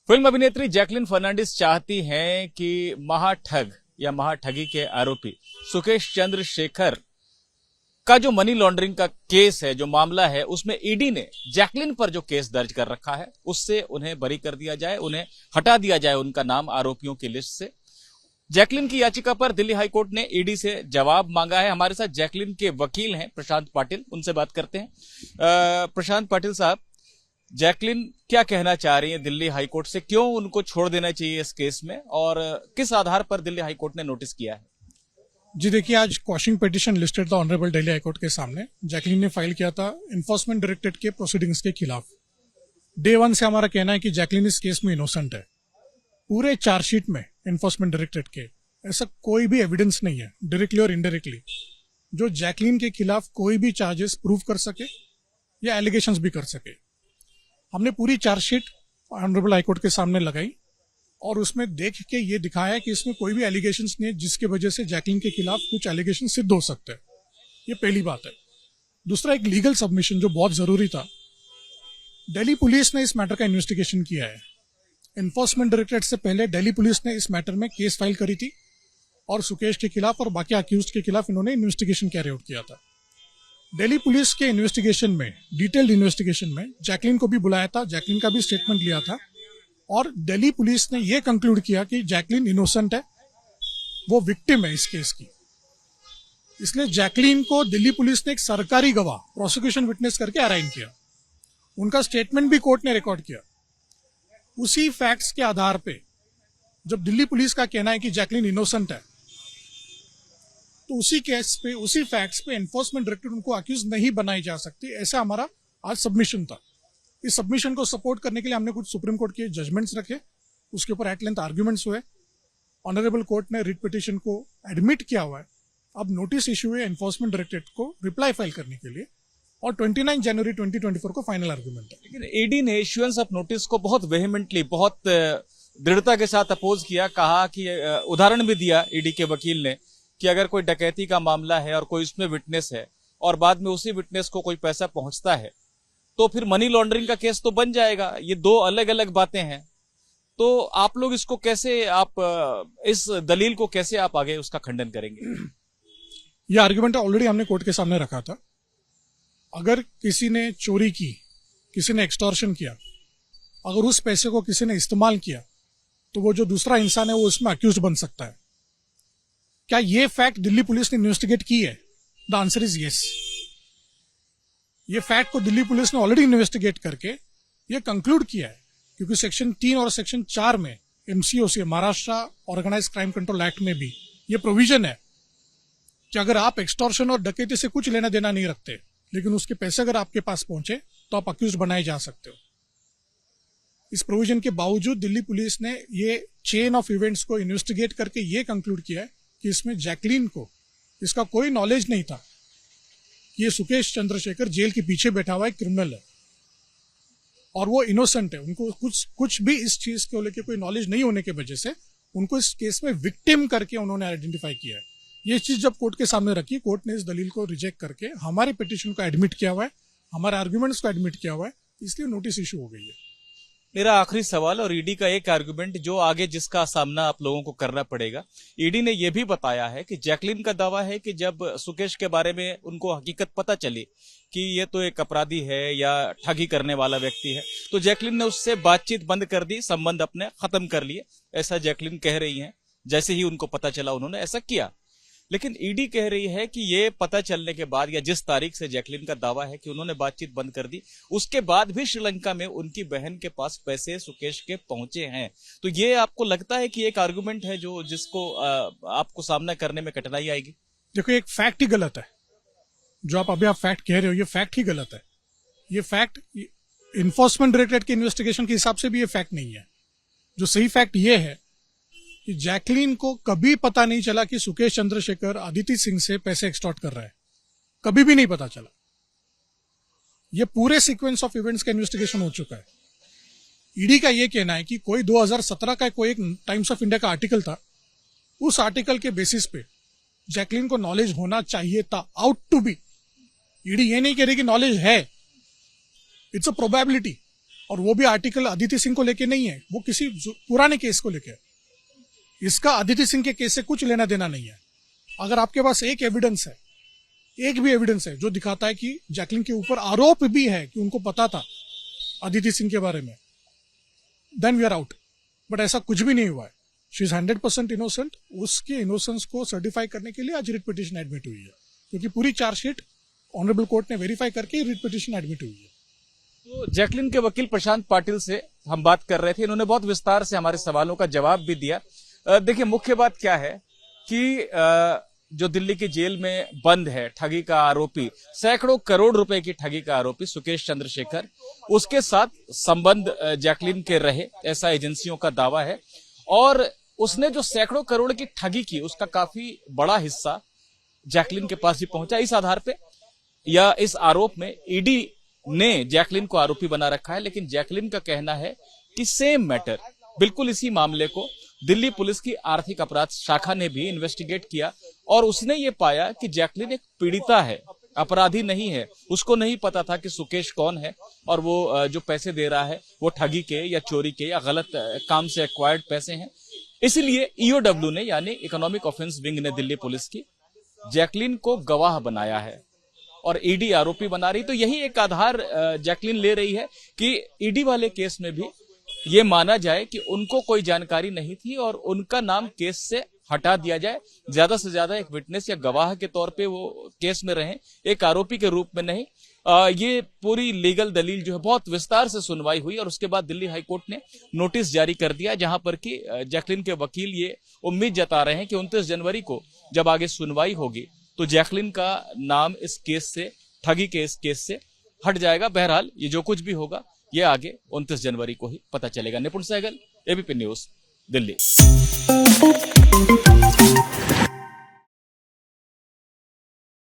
Film अभिनेत्री Jacqueline Fernandes चाहती हैं कि महाठग या महाठगी के आरोपी सुकेश चंद्रशेखर का जो मनी लॉन्ड्रिंग का केस है, जो मामला है, उसमें ईडी ने जैकलिन पर जो केस दर्ज कर रखा है उससे उन्हें बरी कर दिया जाए, उन्हें हटा दिया जाए उनका नाम आरोपियों की लिस्ट से। जैकलिन की याचिका पर दिल्ली हाईकोर्ट ने ईडी से जवाब मांगा है। हमारे साथ जैकलिन के वकील हैं प्रशांत पाटिल, उनसे बात करते हैं। प्रशांत पाटिल साहब, जैकलिन क्या कहना चाह रही है दिल्ली हाईकोर्ट से? क्यों उनको छोड़ देना चाहिए इस केस में और किस आधार पर दिल्ली हाईकोर्ट ने नोटिस किया है? जी देखिए, आज क्वॉशिंग पिटीशन लिस्टेड था ऑनरेबल दिल्ली हाईकोर्ट के सामने। जैकलिन ने फाइल किया था इन्फोर्समेंट डायरेक्टरेट के प्रोसीडिंग्स के खिलाफ। डे वन से हमारा कहना है कि जैकलिन इस केस में इनोसेंट है। पूरे चार्जशीट में इन्फोर्समेंट डायरेक्टरेट के ऐसा कोई भी एविडेंस नहीं है, डायरेक्टली और इनडायरेक्टली, जो जैकलिन के खिलाफ कोई भी चार्जेस प्रूव कर सके या एलिगेशंस भी कर सके। हमने पूरी चार्जशीट ऑनरेबल हाईकोर्ट के सामने लगाई और उसमें देख के ये दिखाया कि इसमें कोई भी एलिगेशंस नहीं है जिसकी वजह से जैकलिन के खिलाफ कुछ एलिगेशन सिद्ध हो सकते हैं। ये पहली बात है। दूसरा, एक लीगल सबमिशन जो बहुत जरूरी था। दिल्ली पुलिस ने इस मैटर का इन्वेस्टिगेशन किया है। इन्फोर्समेंट डायरेक्टरेट से पहले दिल्ली पुलिस ने इस मैटर में केस फाइल करी थी और सुकेश के खिलाफ और बाकी अक्यूज्ड के खिलाफ इन्होंने इन्वेस्टिगेशन कैरी आउट किया था। दिल्ली पुलिस के इन्वेस्टिगेशन में, डिटेल्ड इन्वेस्टिगेशन में, जैकलिन को भी बुलाया था, जैकलिन का भी स्टेटमेंट लिया था और दिल्ली पुलिस ने यह कंक्लूड किया कि जैकलिन इनोसेंट है, वो विक्टिम है इस केस की। इसलिए जैकलिन को दिल्ली पुलिस ने एक सरकारी गवाह, प्रोसिक्यूशन विटनेस करके अराइन किया। उनका स्टेटमेंट भी कोर्ट ने रिकॉर्ड किया। उसी फैक्ट्स के आधार पे जब दिल्ली पुलिस का कहना है कि जैकलिन इनोसेंट है, तो उसी केस पे, उसी फैक्ट्स पे एनफोर्समेंट डायरेक्टरेट उनको अक्यूज नहीं बनाई जा सकती, ऐसा हमारा आज सबमिशन था। इस सबमिशन को सपोर्ट करने के लिए हमने कुछ सुप्रीम कोर्ट के जजमेंट्स रखे, उसके ऊपर एट लेंथ आर्ग्यूमेंट्स हुए। ऑनरेबल कोर्ट ने रिट पिटीशन को एडमिट किया हुआ है। अब नोटिस इश्यू हुए एनफोर्समेंट डायरेक्टरेट को रिप्लाई फाइल करने के लिए और 29 जनवरी 2024 को फाइनल आर्ग्यूमेंट है। लेकिन ईडी ने इश्यूएंस ऑफ नोटिस को बहुत वेहेमेंटली, बहुत दृढ़ता के साथ अपोज किया। कहा कि उदाहरण भी दिया ईडी के वकील ने कि अगर कोई डकैती का मामला है और कोई उसमें विटनेस है और बाद में उसी विटनेस को कोई पैसा पहुंचता है तो फिर मनी लॉन्ड्रिंग का केस तो बन जाएगा। ये दो अलग अलग बातें हैं। तो आप लोग इसको कैसे, आप इस दलील को कैसे आप आगे उसका खंडन करेंगे? ये आर्ग्यूमेंट ऑलरेडी हमने कोर्ट के सामने रखा था। अगर किसी ने चोरी की, किसी ने एक्सटॉर्शन किया, अगर उस पैसे को किसी ने इस्तेमाल किया तो वो जो दूसरा इंसान है वो उसमें अक्यूज बन सकता है। क्या ये फैक्ट दिल्ली पुलिस ने इन्वेस्टिगेट की है? The answer is yes. ये फैक्ट को दिल्ली पुलिस ने ऑलरेडी इन्वेस्टिगेट करके ये कंक्लूड किया है, क्योंकि सेक्शन 3 और सेक्शन 4 में MCOC, Maharashtra organise crime control act में भी ये प्रोविजन है कि अगर आप एक्सटॉर्शन और डकैती से कुछ लेना देना नहीं रखते लेकिन उसके पैसे अगर आपके पास पहुंचे तो आप अक्यूज बनाए जा सकते हो। इस प्रोविजन के बावजूद दिल्ली पुलिस ने ये चेन ऑफ इवेंट्स को इन्वेस्टिगेट करके ये कंक्लूड किया है कि इसमें जैकलिन को इसका कोई नॉलेज नहीं था कि ये सुकेश चंद्रशेखर जेल के पीछे बैठा हुआ एक क्रिमिनल है और वो इनोसेंट है। उनको कुछ भी इस चीज को लेकर कोई नॉलेज नहीं होने की वजह से उनको इस केस में विक्टिम करके उन्होंने आइडेंटिफाई किया है। ये चीज जब कोर्ट के सामने रखी, कोर्ट ने इस दलील को रिजेक्ट करके हमारे पिटीशन को एडमिट किया हुआ है, हमारे आर्ग्यूमेंट्स को एडमिट किया हुआ है, इसलिए नोटिस इशू हो गई है। मेरा आखिरी सवाल और ईडी का एक आर्गुमेंट जो आगे जिसका सामना आप लोगों को करना पड़ेगा। ईडी ने यह भी बताया है कि जैकलिन का दावा है कि जब सुकेश के बारे में उनको हकीकत पता चली कि ये तो एक अपराधी है या ठगी करने वाला व्यक्ति है, तो जैकलिन ने उससे बातचीत बंद कर दी, संबंध अपने खत्म कर लिए। ऐसा जैकलिन कह रही हैं। जैसे ही उनको पता चला उन्होंने ऐसा किया। लेकिन ईडी कह रही है कि ये पता चलने के बाद या जिस तारीख से जैकलिन का दावा है कि उन्होंने बातचीत बंद कर दी, उसके बाद भी श्रीलंका में उनकी बहन के पास पैसे सुकेश के पहुंचे हैं। तो ये आपको लगता है कि एक आर्गुमेंट है जो जिसको आपको सामना करने में कठिनाई आएगी? देखो, एक फैक्ट ही गलत है। जो आप फैक्ट कह रहे हो ये फैक्ट ही गलत है। ये फैक्ट इन्फोर्समेंट डायरेक्टरेट के इन्वेस्टिगेशन के हिसाब से भी ये फैक्ट नहीं है। जो सही फैक्ट ये है कि जैकलिन को कभी पता नहीं चला कि सुकेश चंद्रशेखर अदिति सिंह से पैसे एक्सटॉर्ट कर रहा है। कभी भी नहीं पता चला। ये पूरे सीक्वेंस ऑफ इवेंट्स का इन्वेस्टिगेशन हो चुका है। ईडी का ये कहना है कि कोई 2017 का कोई एक टाइम्स ऑफ इंडिया का आर्टिकल था, उस आर्टिकल के बेसिस पे जैकलिन को नॉलेज होना चाहिए था, आउट टू बी। ईडी ये नहीं कह रही कि नॉलेज है, इट्स अ प्रोबेबिलिटी। और वो भी आर्टिकल अदिति सिंह को लेके नहीं है, वो किसी पुराने केस को लेके है। इसका अदिति सिंह के केस से कुछ लेना देना नहीं है। अगर आपके पास एक भी एविडेंस है जो दिखाता है कि जैकलिन के ऊपर आरोप भी है कि उनको पता था अदिति सिंह के बारे में, then we are out. But ऐसा कुछ भी नहीं हुआ है। She is 100% innocent. उसके इनोसेंस को सर्टिफाई करने के लिए आज रिट पिटीशन एडमिट हुई है, क्योंकि पूरी चार्जशीट ऑनरेबल कोर्ट ने वेरीफाई करके रिट पिटीशन एडमिट हुई है। तो जैकलिन के वकील प्रशांत पाटिल से हम बात कर रहे थे, इन्होंने बहुत विस्तार से हमारे सवालों का जवाब भी दिया। देखिए, मुख्य बात क्या है कि जो दिल्ली की जेल में बंद है ठगी का आरोपी, सैकड़ों करोड़ रुपए की ठगी का आरोपी सुकेश चंद्रशेखर, उसके साथ संबंध जैकलिन के रहे, ऐसा एजेंसियों का दावा है। और उसने जो सैकड़ों करोड़ की ठगी की, उसका काफी बड़ा हिस्सा जैकलिन के पास भी पहुंचा। इस आधार पे या इस आरोप में ईडी ने जैकलिन को आरोपी बना रखा है। लेकिन जैकलिन का कहना है कि सेम मैटर, बिल्कुल इसी मामले को दिल्ली पुलिस की आर्थिक अपराध शाखा ने भी इन्वेस्टिगेट किया और उसने ये पाया कि जैकलिन एक पीड़िता है, अपराधी नहीं है। उसको नहीं पता था कि सुकेश कौन है और वो जो पैसे दे रहा है वो ठगी के या चोरी के या गलत काम से एक्वायर्ड पैसे हैं। इसलिए ईओडब्ल्यू ने, यानी इकोनॉमिक ऑफेंस विंग ने दिल्ली पुलिस की जैकलिन को गवाह बनाया है और ईडी आरोपी बना रही। तो यही एक आधार जैकलिन ले रही है कि ईडी वाले केस में भी ये माना जाए कि उनको कोई जानकारी नहीं थी और उनका नाम केस से हटा दिया जाए। ज्यादा से ज्यादा एक विटनेस या गवाह के तौर पे वो केस में रहें, एक आरोपी के रूप में नहीं। ये पूरी लीगल दलील जो है बहुत विस्तार से सुनवाई हुई और उसके बाद दिल्ली हाईकोर्ट ने नोटिस जारी कर दिया, जहां पर कि जैकलिन के वकील ये उम्मीद जता रहे हैं कि 29 जनवरी को जब आगे सुनवाई होगी तो जैकलिन का नाम इस केस से, ठगी के इस केस से हट जाएगा। बहरहाल ये जो कुछ भी होगा ये आगे 29 जनवरी को ही पता चलेगा। निपुण सहगल, एबीपी न्यूज, दिल्ली।